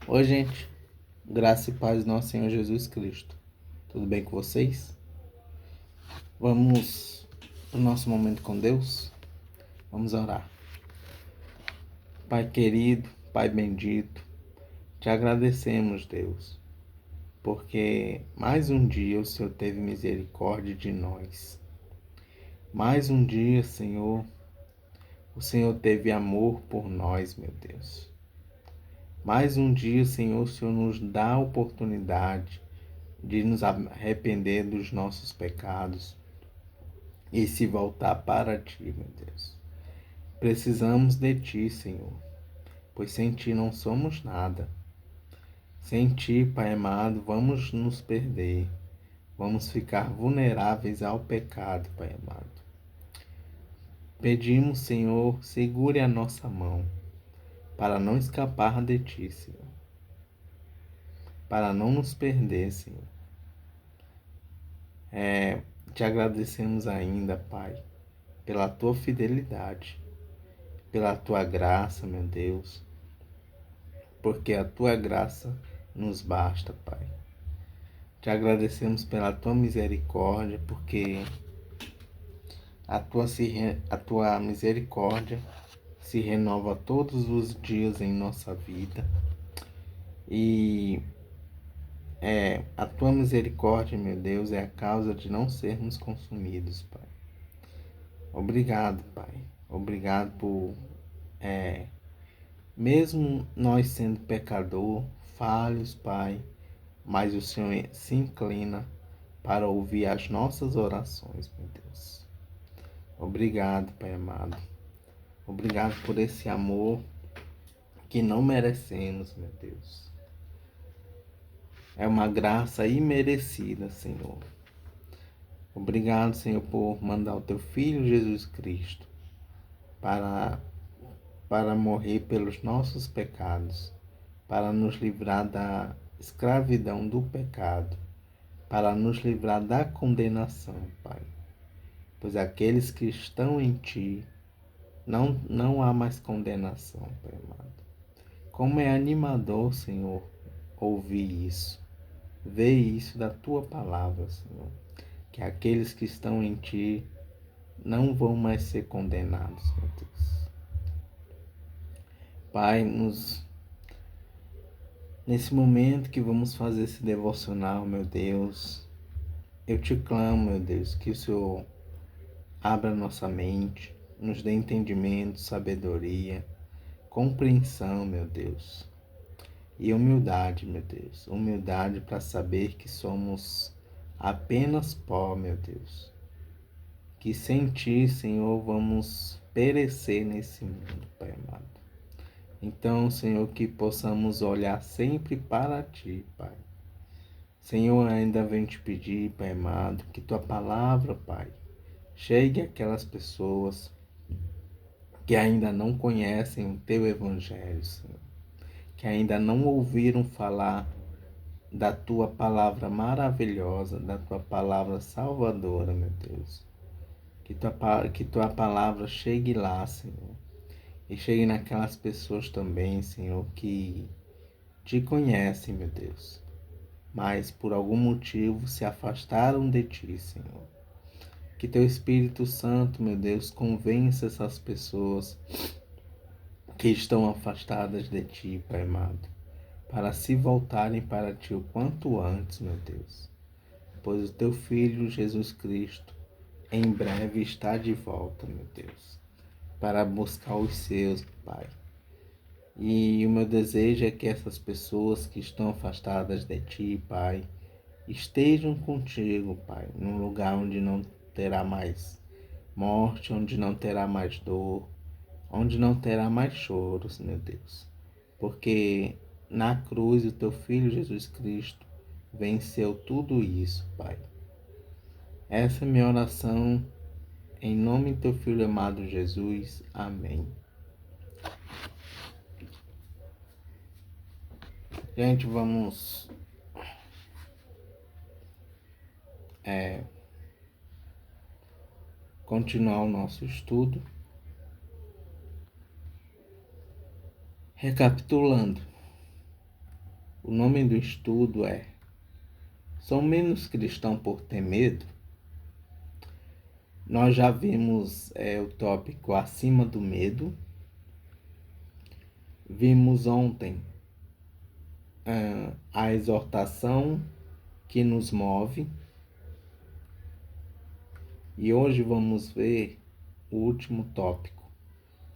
Oi, gente. Graça e paz do nosso Senhor Jesus Cristo. Tudo bem com vocês? Vamos para o nosso momento com Deus? Vamos orar. Pai querido, Pai bendito, te agradecemos, Deus, porque mais um dia o Senhor teve misericórdia de nós. Mais um dia, Senhor, o Senhor teve amor por nós, meu Deus. Mais um dia, Senhor, o Senhor nos dá a oportunidade de nos arrepender dos nossos pecados e se voltar para ti, meu Deus. Precisamos de ti, Senhor, pois sem ti não somos nada. Sem ti, Pai amado, vamos nos perder. Vamos ficar vulneráveis ao pecado, Pai amado. Pedimos, Senhor, segure a nossa mão para não escapar de ti, Senhor. Para não nos perder, Senhor. Te agradecemos ainda, Pai, pela tua fidelidade, pela tua graça, meu Deus, porque a tua graça nos basta, Pai. Te agradecemos pela tua misericórdia, porque a tua misericórdia se renova todos os dias em nossa vida. E a tua misericórdia, meu Deus, é a causa de não sermos consumidos, Pai. Obrigado, Pai. Obrigado por, mesmo nós sendo pecador, falhos, Pai, mas o Senhor se inclina para ouvir as nossas orações, meu Deus. Obrigado, Pai amado. Obrigado por esse amor que não merecemos, meu Deus. É uma graça imerecida, Senhor. Obrigado, Senhor, por mandar o teu Filho Jesus Cristo para, para morrer pelos nossos pecados, para nos livrar da escravidão do pecado, para nos livrar da condenação, Pai. Pois aqueles que estão em Ti, não há mais condenação, Pai amado. Como é animador, Senhor, ouvir isso, ver isso da Tua palavra, Senhor. Que aqueles que estão em Ti não vão mais ser condenados, meu Deus. Pai, nesse momento que vamos fazer esse devocional, meu Deus, eu te clamo, meu Deus, que o Senhor abra nossa mente, nos dê entendimento, sabedoria, compreensão, meu Deus. E humildade, meu Deus. Humildade para saber que somos apenas pó, meu Deus. Que sem Ti, Senhor, vamos perecer nesse mundo, Pai amado. Então, Senhor, que possamos olhar sempre para Ti, Pai. Senhor, ainda venho te pedir, Pai amado, que Tua palavra, Pai, chegue àquelas pessoas que ainda não conhecem o Teu Evangelho, Senhor. Que ainda não ouviram falar da Tua palavra maravilhosa, da Tua palavra salvadora, meu Deus. Que tua palavra chegue lá, Senhor. E chegue naquelas pessoas também, Senhor, que te conhecem, meu Deus. Mas por algum motivo se afastaram de ti, Senhor. Que teu Espírito Santo, meu Deus, convença essas pessoas que estão afastadas de ti, Pai amado, para se voltarem para ti o quanto antes, meu Deus. Pois o teu Filho, Jesus Cristo, em breve está de volta, meu Deus, para buscar os seus, Pai. E o meu desejo é que essas pessoas que estão afastadas de Ti, Pai, estejam contigo, Pai, num lugar onde não terá mais morte, onde não terá mais dor, onde não terá mais choros, meu Deus. Porque na cruz o Teu Filho Jesus Cristo venceu tudo isso, Pai. Essa é minha oração, em nome do Teu Filho amado Jesus. Amém. Gente, vamos continuar o nosso estudo. Recapitulando, O nome do estudo é Sou menos cristão por ter medo? Nós já vimos o tópico acima do medo. Vimos ontem a exortação que nos move. E hoje vamos ver o último tópico,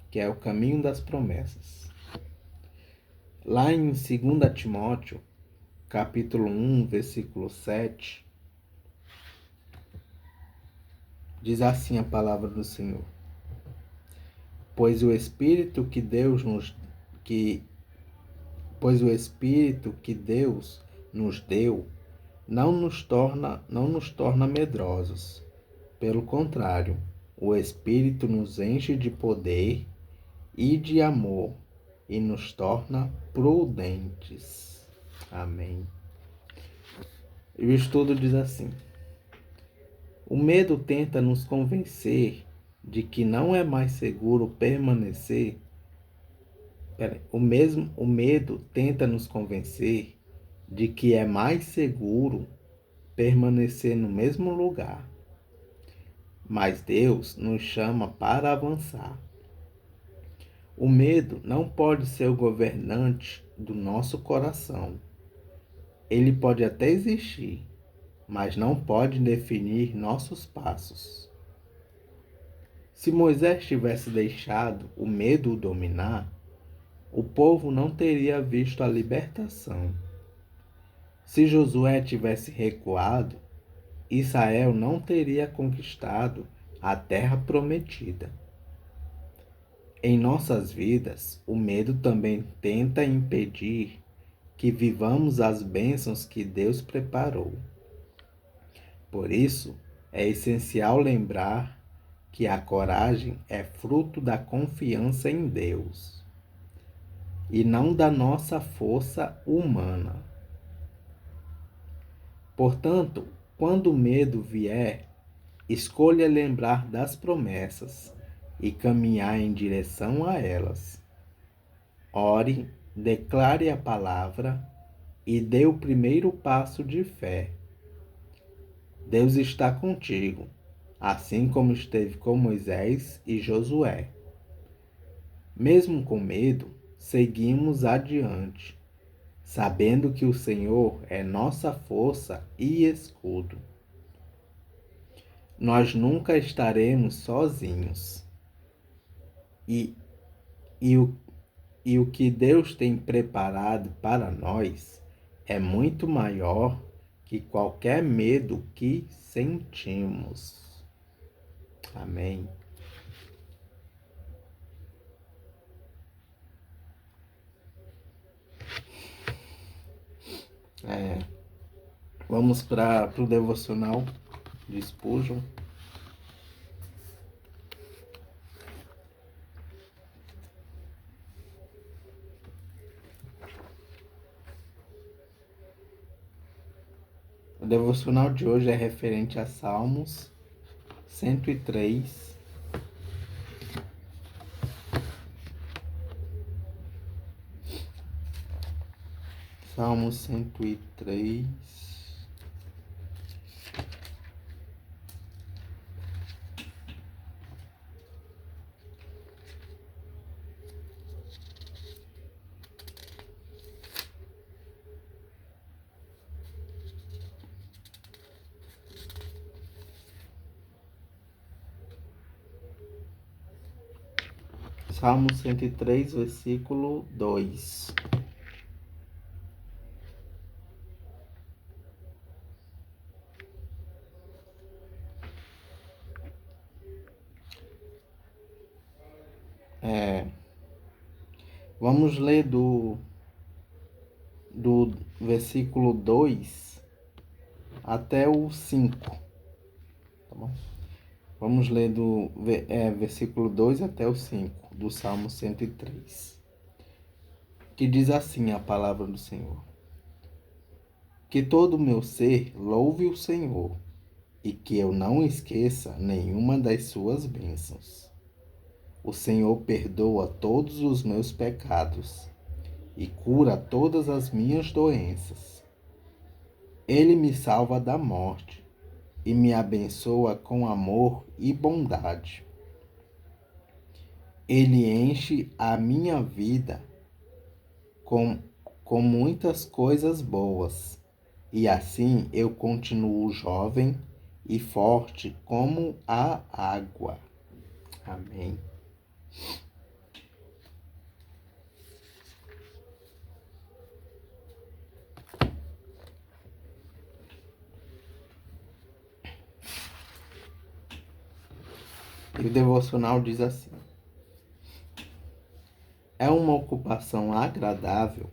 que é o caminho das promessas. Lá em 2 Timóteo, capítulo 1, versículo 7, diz assim a palavra do Senhor: Pois o Espírito que Deus nos deu não nos torna medrosos. Pelo contrário, o Espírito nos enche de poder e de amor e nos torna prudentes. Amém. E o estudo diz assim: o medo tenta nos convencer de que não é mais seguro permanecer. O medo tenta nos convencer de que é mais seguro permanecer no mesmo lugar. Mas Deus nos chama para avançar. O medo não pode ser o governante do nosso coração. Ele pode até existir, mas não pode definir nossos passos. Se Moisés tivesse deixado o medo o dominar, o povo não teria visto a libertação. Se Josué tivesse recuado, Israel não teria conquistado a terra prometida. Em nossas vidas, o medo também tenta impedir que vivamos as bênçãos que Deus preparou. Por isso, é essencial lembrar que a coragem é fruto da confiança em Deus e não da nossa força humana. Portanto, quando o medo vier, escolha lembrar das promessas e caminhar em direção a elas. Ore, declare a palavra e dê o primeiro passo de fé. Deus está contigo, assim como esteve com Moisés e Josué. Mesmo com medo, seguimos adiante, sabendo que o Senhor é nossa força e escudo. Nós nunca estaremos sozinhos. E o que Deus tem preparado para nós é muito maior que qualquer medo que sentimos. Amém. Vamos para o devocional de Spurgeon. O devocional de hoje é referente a Salmos 103. Salmos 103. Salmo 103, versículo 2. Vamos ler do versículo 2 até o 5. Tá bom? Vamos ler do versículo 2 até o 5 do Salmo 103. Que diz assim a palavra do Senhor: Que todo o meu ser louve o Senhor, e que eu não esqueça nenhuma das suas bênçãos. O Senhor perdoa todos os meus pecados e cura todas as minhas doenças. Ele me salva da morte e me abençoa com amor e bondade. Ele enche a minha vida com, com muitas coisas boas, e assim eu continuo jovem e forte como a água. Amém. E o devocional diz assim: é uma ocupação agradável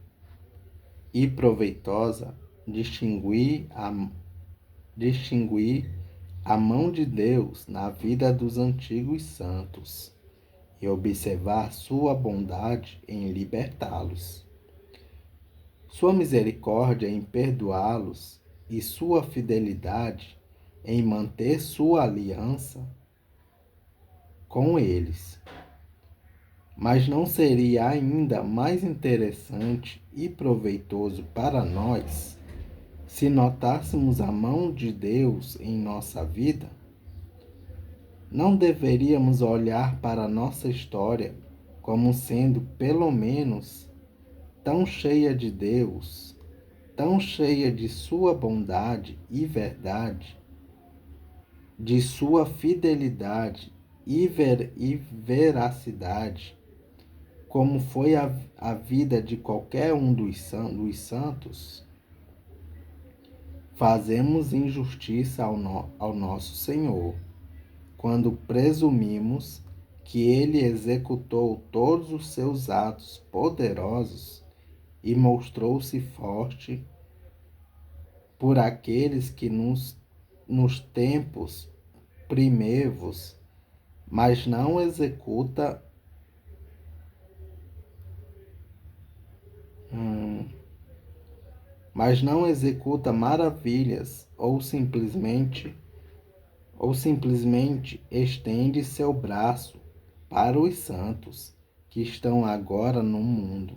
e proveitosa distinguir a mão de Deus na vida dos antigos santos e observar sua bondade em libertá-los, sua misericórdia em perdoá-los e sua fidelidade em manter sua aliança com eles. Mas não seria ainda mais interessante e proveitoso para nós se notássemos a mão de Deus em nossa vida? Não deveríamos olhar para a nossa história como sendo, pelo menos, tão cheia de Deus, tão cheia de sua bondade e verdade, de sua fidelidade e veracidade, como foi a vida de qualquer um dos santos? Fazemos injustiça ao nosso Senhor quando presumimos que ele executou todos os seus atos poderosos e mostrou-se forte por aqueles que nos tempos primeiros, mas não executa maravilhas ou simplesmente estende seu braço para os santos que estão agora no mundo.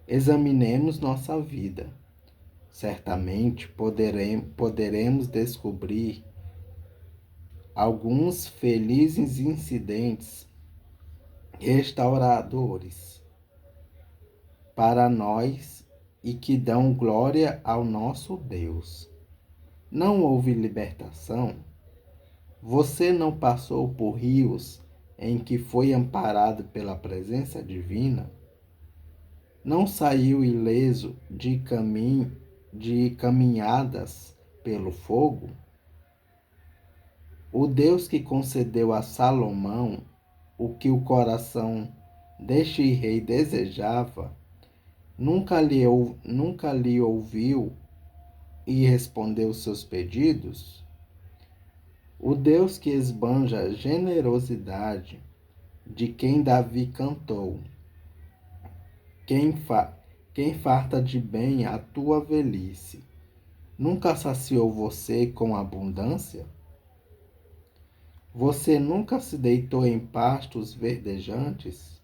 Examinemos nossa vida. Certamente poderemos descobrir alguns felizes incidentes restauradores para nós e que dão glória ao nosso Deus. Não houve libertação? Você não passou por rios em que foi amparado pela presença divina? Não saiu ileso de caminhadas pelo fogo? O Deus que concedeu a Salomão o que o coração deste rei desejava, nunca lhe ouviu e respondeu seus pedidos? O Deus que esbanja a generosidade, de quem Davi cantou, quem farta de bem a tua velhice, nunca saciou você com abundância? Você nunca se deitou em pastos verdejantes?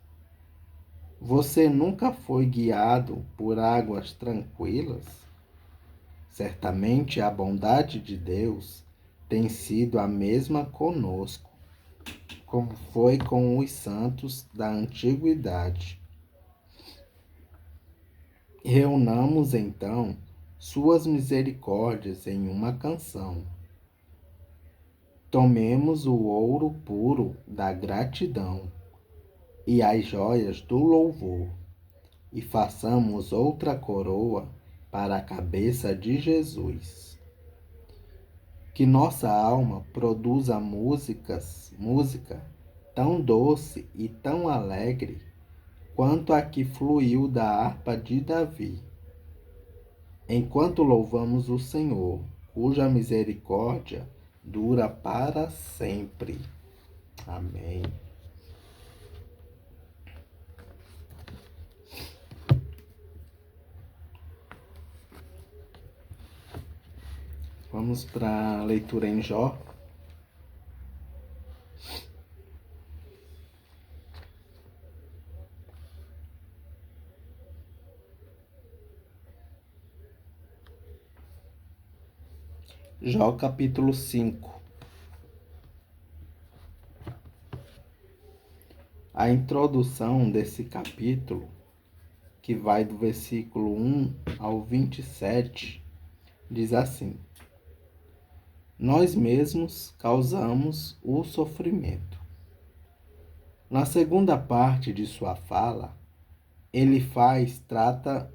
Você nunca foi guiado por águas tranquilas? Certamente a bondade de Deus tem sido a mesma conosco, como foi com os santos da antiguidade. Reunamos então suas misericórdias em uma canção. Tomemos o ouro puro da gratidão e as joias do louvor, e façamos outra coroa para a cabeça de Jesus. Que nossa alma produza música tão doce e tão alegre quanto a que fluiu da harpa de Davi, enquanto louvamos o Senhor, cuja misericórdia dura para sempre. Amém. Vamos para a leitura em Jó. Jó capítulo 5. A introdução desse capítulo, que vai do versículo 1 ao 27, diz assim: Nós mesmos causamos o sofrimento. Na segunda parte de sua fala, ele trata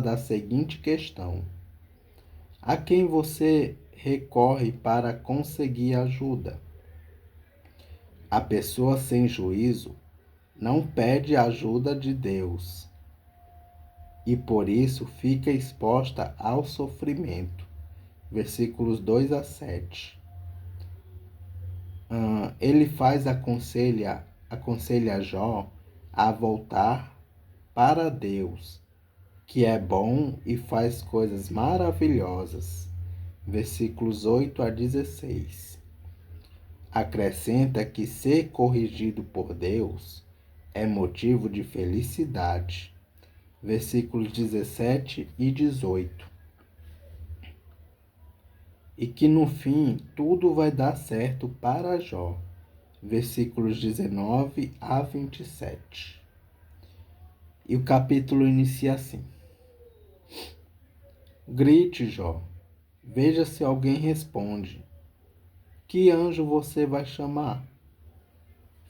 da seguinte questão: a quem você recorre para conseguir ajuda? A pessoa sem juízo não pede ajuda de Deus e por isso fica exposta ao sofrimento. Versículos 2 a 7. Ele aconselha Jó a voltar para Deus, que é bom e faz coisas maravilhosas. Versículos 8 a 16. Acrescenta que ser corrigido por Deus é motivo de felicidade. Versículos 17 e 18. E que no fim tudo vai dar certo para Jó. Versículos 19 a 27. E o capítulo inicia assim: Grite, Jó, veja se alguém responde. Que anjo você vai chamar?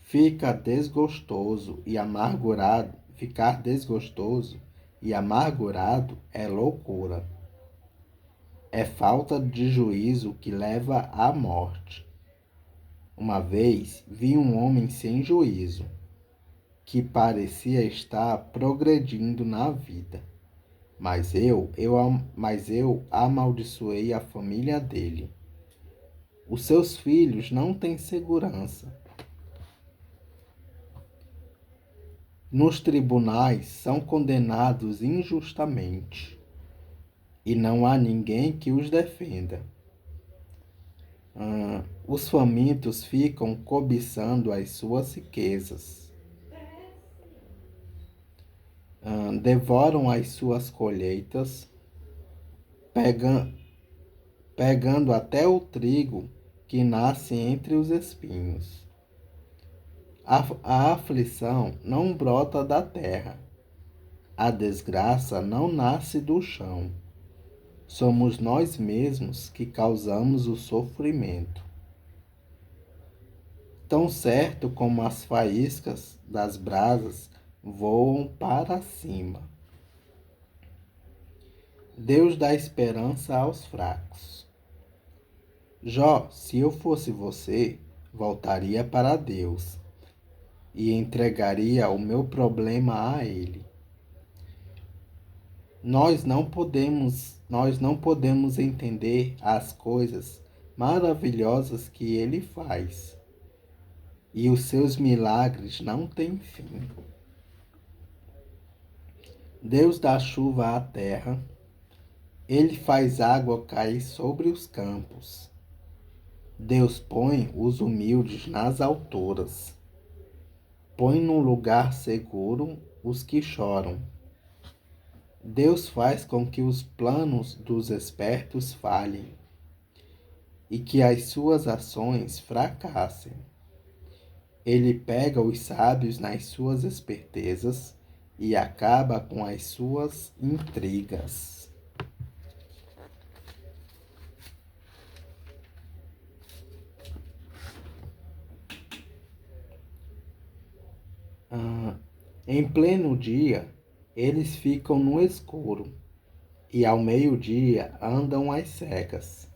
Ficar desgostoso e amargurado é loucura. É falta de juízo que leva à morte. Uma vez vi um homem sem juízo, que parecia estar progredindo na vida, mas eu amaldiçoei a família dele. Os seus filhos não têm segurança. Nos tribunais são condenados injustamente e não há ninguém que os defenda. Os famintos ficam cobiçando as suas riquezas. Devoram as suas colheitas, pegando até o trigo que nasce entre os espinhos. A aflição não brota da terra, a desgraça não nasce do chão. Somos nós mesmos que causamos o sofrimento. Tão certo como as faíscas das brasas voam para cima. Deus dá esperança aos fracos. Jó, se eu fosse você, voltaria para Deus e entregaria o meu problema a Ele. Nós não podemos entender as coisas maravilhosas que Ele faz, e os seus milagres não têm fim. Deus dá chuva à terra, Ele faz água cair sobre os campos. Deus põe os humildes nas alturas, põe num lugar seguro os que choram. Deus faz com que os planos dos espertos falhem e que as suas ações fracassem. Ele pega os sábios nas suas espertezas e acaba com as suas intrigas. Em pleno dia, eles ficam no escuro, e ao meio-dia andam às cegas,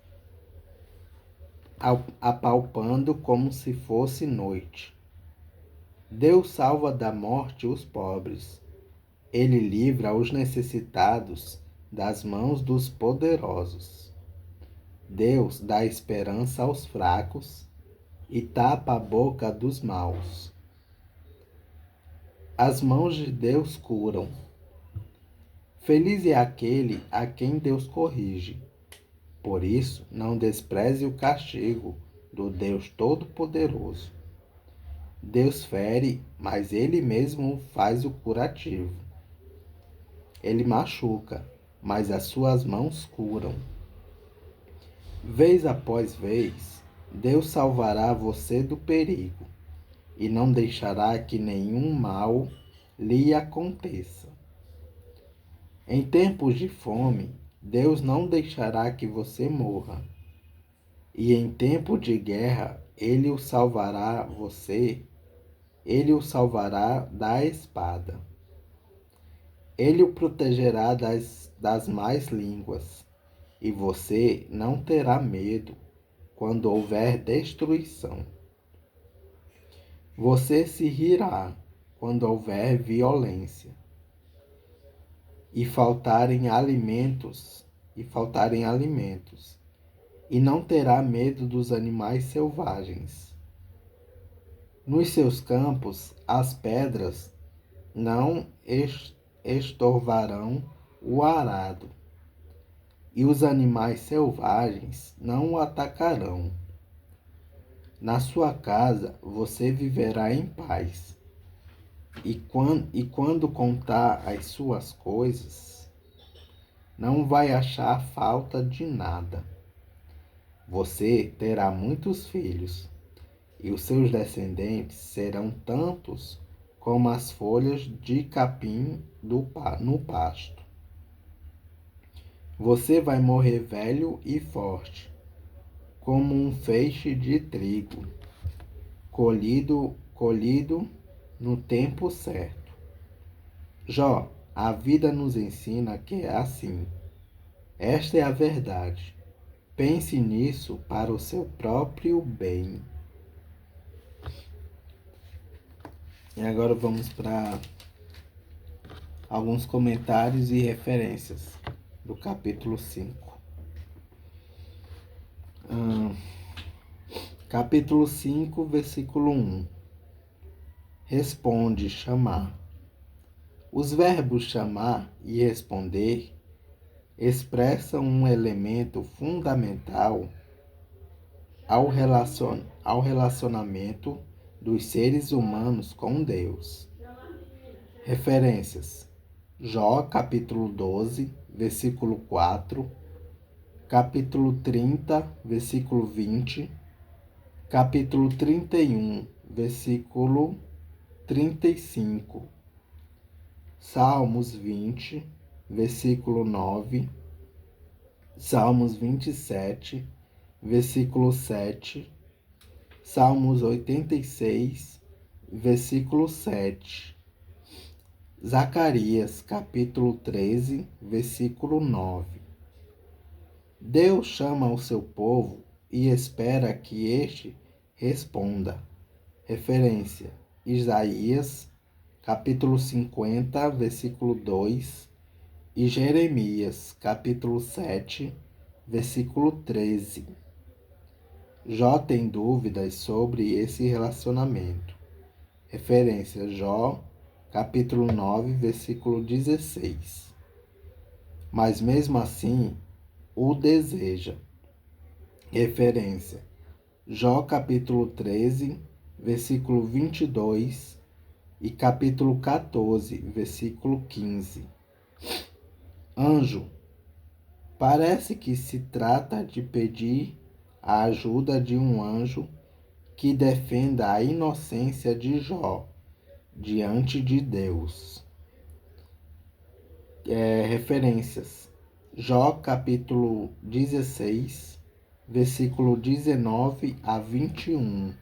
apalpando como se fosse noite. Deus salva da morte os pobres. Ele livra os necessitados das mãos dos poderosos. Deus dá esperança aos fracos e tapa a boca dos maus. As mãos de Deus curam. Feliz é aquele a quem Deus corrige. Por isso, não despreze o castigo do Deus Todo-Poderoso. Deus fere, mas Ele mesmo faz o curativo. Ele machuca, mas as suas mãos curam. Vez após vez, Deus salvará você do perigo e não deixará que nenhum mal lhe aconteça. Em tempos de fome, Deus não deixará que você morra. E em tempo de guerra, ele o salvará da espada. Ele o protegerá das más línguas, e você não terá medo quando houver destruição. Você se rirá quando houver violência e faltarem alimentos, e não terá medo dos animais selvagens. Nos seus campos, as pedras não estorvarão o arado, e os animais selvagens não o atacarão. Na sua casa você viverá em paz, e quando contar as suas coisas, não vai achar falta de nada. Você terá muitos filhos, e os seus descendentes serão tantos como as folhas de capim no pasto. Você vai morrer velho e forte, como um feixe de trigo, colhido no tempo certo. Jó, a vida nos ensina que é assim. Esta é a verdade. Pense nisso para o seu próprio bem. E agora vamos para alguns comentários e referências do capítulo 5. Capítulo 5, versículo 1. Responde, chamar. Os verbos chamar e responder expressam um elemento fundamental ao relacionamento dos seres humanos com Deus. Referências: Jó, capítulo 12, versículo 4, capítulo 30, versículo 20, capítulo 31, versículo 35, Salmos 20, versículo 9, Salmos 27, versículo 7, Salmos 86, versículo 7, Zacarias, capítulo 13, versículo 9. Deus chama o seu povo e espera que este responda. Referência: Isaías, capítulo 50, versículo 2, e Jeremias, capítulo 7, versículo 13. Jó tem dúvidas sobre esse relacionamento. Referência: Jó, capítulo 9, versículo 16. Mas mesmo assim, o deseja. Referência: Jó, capítulo 13, versículo 22 e capítulo 14, versículo 15. Anjo. Parece que se trata de pedir a ajuda de um anjo que defenda a inocência de Jó diante de Deus. Referências: Jó, capítulo 16, versículo 19 a 21.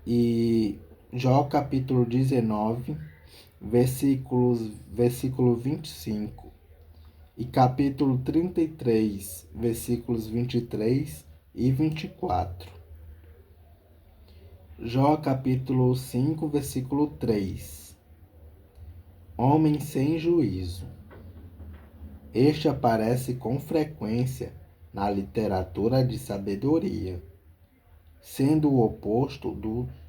E Jó, capítulo 19, versículo 25. E capítulo 33, versículos 23 e 24. Jó, capítulo 5, versículo 3. Homem sem juízo. Este aparece com frequência na literatura de sabedoria, sendo o oposto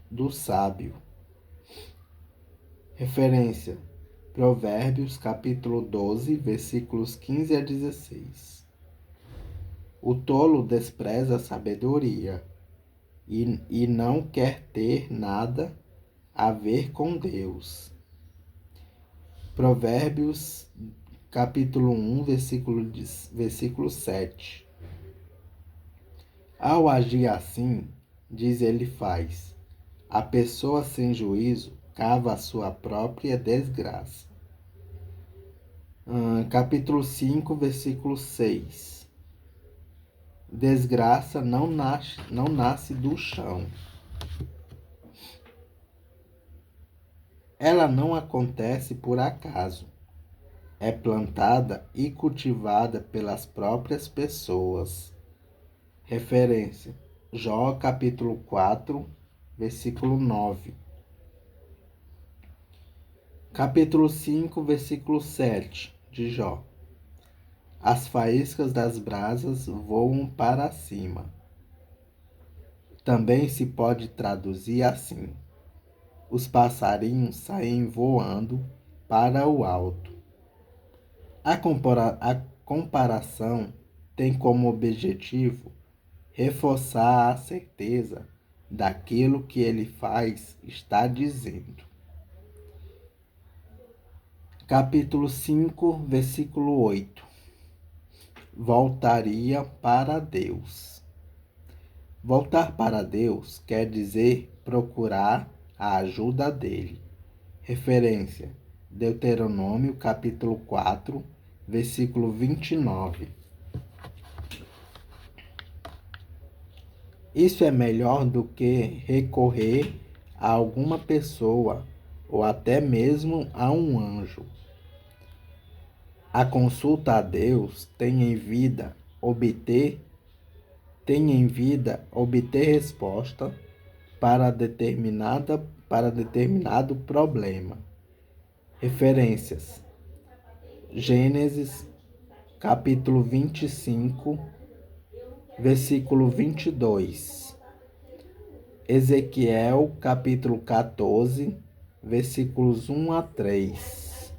do sábio. Referência: Provérbios, capítulo 12, versículos 15 a 16. O tolo despreza a sabedoria e não quer ter nada a ver com Deus. Provérbios, capítulo 1, versículo 7. Ao agir assim, diz ele faz, a pessoa sem juízo cava a sua própria desgraça. Capítulo 5, versículo 6. Desgraça não nasce do chão. Ela não acontece por acaso. É plantada e cultivada pelas próprias pessoas. Referência: Jó, capítulo 4, versículo 9. Capítulo 5, versículo 7 de Jó. As faíscas das brasas voam para cima. Também se pode traduzir assim: os passarinhos saem voando para o alto. A comparação tem como objetivo reforçar a certeza daquilo que ele faz está dizendo. Capítulo 5, versículo 8. Voltaria para Deus. Voltar para Deus quer dizer procurar a ajuda dele. Referência: Deuteronômio, capítulo 4, versículo 29. Isso é melhor do que recorrer a alguma pessoa ou até mesmo a um anjo. A consulta a Deus tem em vida obter resposta para determinado problema. Referências: Gênesis, capítulo 25, versículo 22. Ezequiel, capítulo 14, versículos 1 a 3.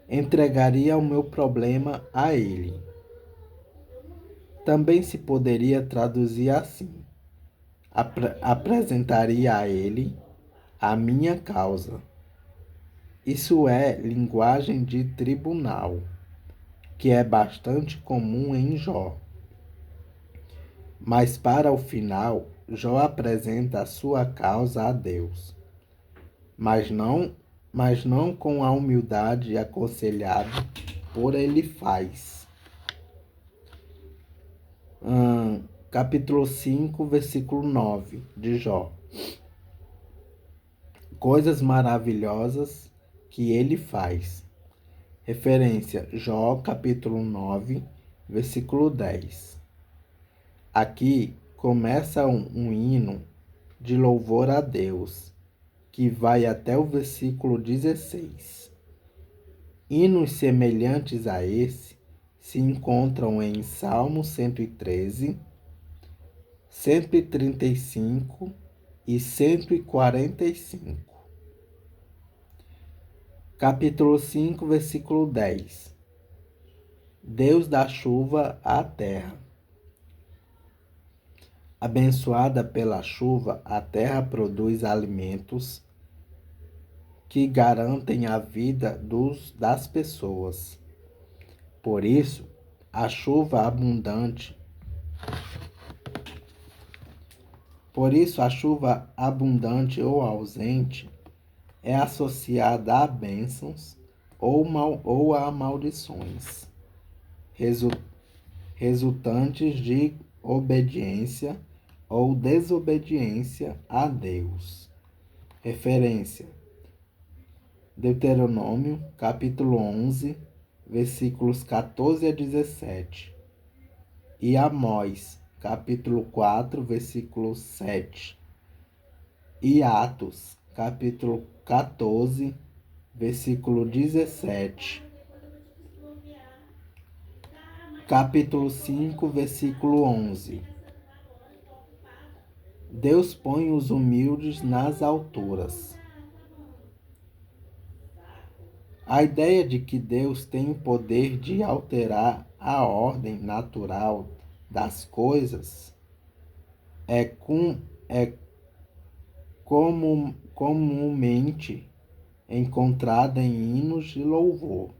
Entregaria o meu problema a ele. Também se poderia traduzir assim: apresentaria a ele a minha causa. Isso é linguagem de tribunal, que é bastante comum em Jó. Mas para o final, Jó apresenta a sua causa a Deus, mas não com a humildade aconselhada por ele faz. Capítulo 5, versículo 9 de Jó. Coisas maravilhosas que ele faz. Referência: Jó, capítulo 9, versículo 10. Aqui começa um hino de louvor a Deus, que vai até o versículo 16. Hinos semelhantes a esse se encontram em Salmo 113, 135 e 145. Capítulo 5, versículo 10. Deus dá chuva à terra. Abençoada pela chuva, a terra produz alimentos que garantem a vida das pessoas. Por isso, a chuva abundante ou ausente é associada a bênçãos ou a maldições, resultantes de obediência ou desobediência a Deus. Referência: Deuteronômio, capítulo 11, versículos 14 a 17. E Amós, capítulo 4, versículo 7. E Atos, capítulo 14, versículo 17. Capítulo 5, versículo 11. Deus põe os humildes nas alturas. A ideia de que Deus tem o poder de alterar a ordem natural das coisas é comumente encontrada em hinos de louvor.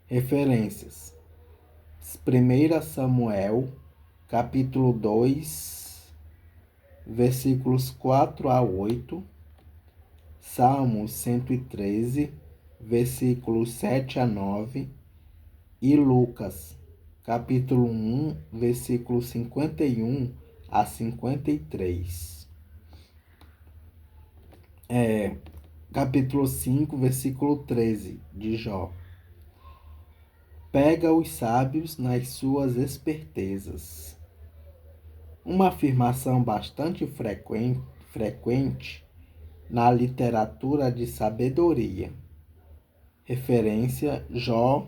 Referências: 1 Samuel, capítulo 2, versículos 4 a 8, Salmos 113, versículos 7 a 9, e Lucas, capítulo 1, versículos 51 a 53. Capítulo 5, versículo 13, de Jó. Pega os sábios nas suas espertezas. Uma afirmação bastante frequente na literatura de sabedoria. Referência Jó,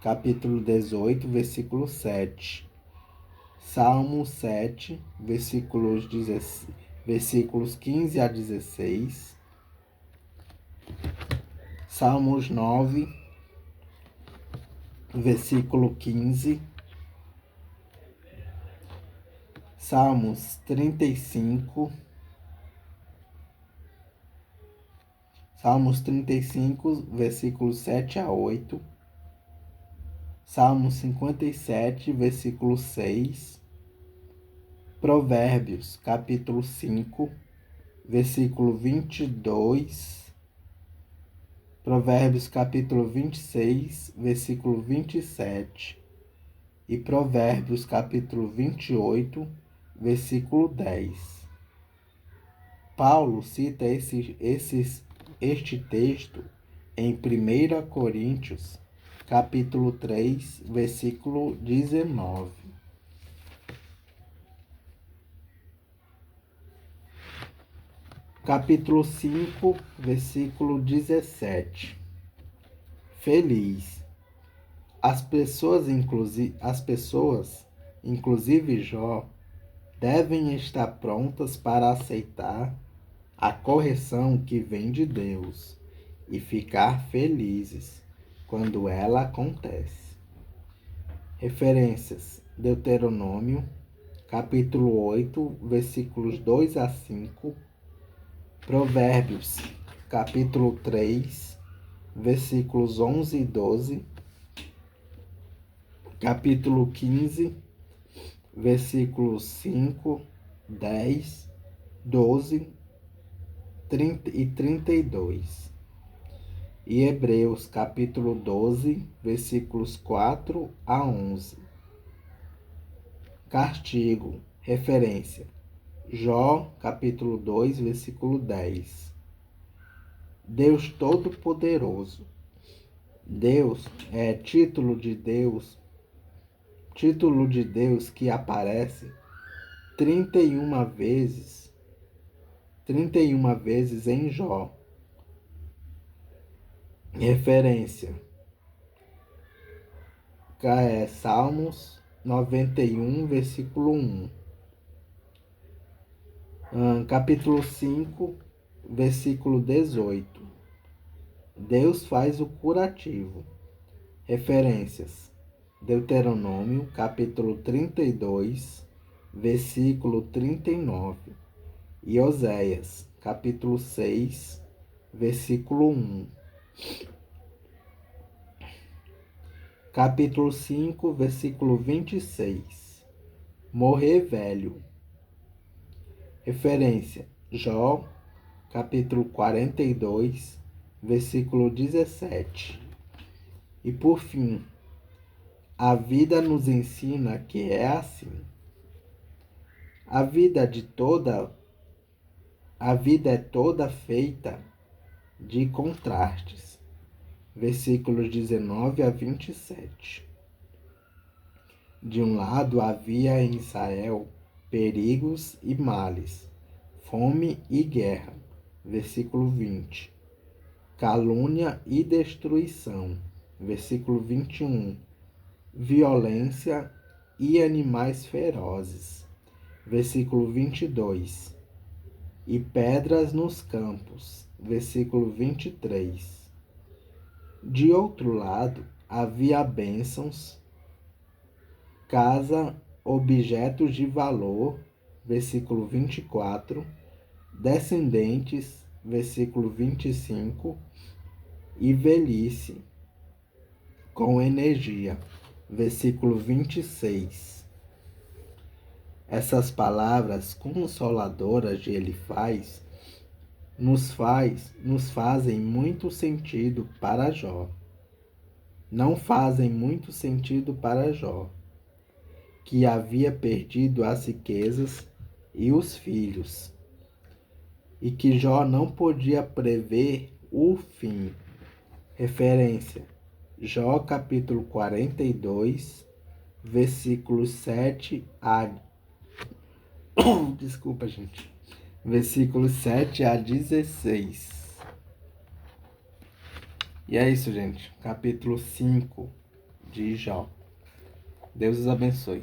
capítulo 18, versículo 7. Salmo 7, versículos 15 a 16. Salmos 9, versículo 15. Salmos 35. Salmos 35, versículos 7 a 8. Salmos 57, versículo 6. Provérbios, capítulo 5, versículo 22. Provérbios, capítulo 26, versículo 27. E Provérbios, capítulo 28, versículo 10. Paulo cita este texto em 1 Coríntios, capítulo 3, versículo 19. Capítulo 5, versículo 17. Feliz. As pessoas, inclusive Jó, devem estar prontas para aceitar a correção que vem de Deus e ficar felizes quando ela acontece. Referências: Deuteronômio, capítulo 8, versículos 2 a 5, Provérbios, capítulo 3, versículos 11 e 12, capítulo 15, versículos 5, 10, 12, 30 e 32. E Hebreus, capítulo 12, versículos 4 a 11. Castigo. Referência: Jó, capítulo 2, versículo 10. Deus Todo-Poderoso. Deus é título de Deus que aparece 31 vezes em Jó. Referência: Salmos 91, versículo 1. Capítulo 5, versículo 18. Deus faz o curativo. Referências: Deuteronômio, capítulo 32, versículo 39. E Oséias, capítulo 6, versículo 1. Capítulo 5, versículo 26. Morrer velho. Referência: Jó, capítulo 42, versículo 17. E por fim, a vida nos ensina que é assim. A vida é toda feita de contrastes. Versículos 19 a 27. De um lado havia em Israel perigos e males, fome e guerra. Versículo 20. Calúnia e destruição. Versículo 21. Violência e animais ferozes. Versículo 22. E pedras nos campos. Versículo 23. De outro lado, havia bênçãos, casa, objetos de valor, versículo 24, descendentes, versículo 25, e velhice com energia, versículo 26. Essas palavras consoladoras de Elifaz nos fazem muito sentido para Jó. Não fazem muito sentido para Jó, que havia perdido as riquezas e os filhos, e que Jó não podia prever o fim. Referência: Jó capítulo 42, versículos 7 a desculpa, gente. Versículos 7 a 16. E é isso, gente. Capítulo 5 de Jó. Deus os abençoe.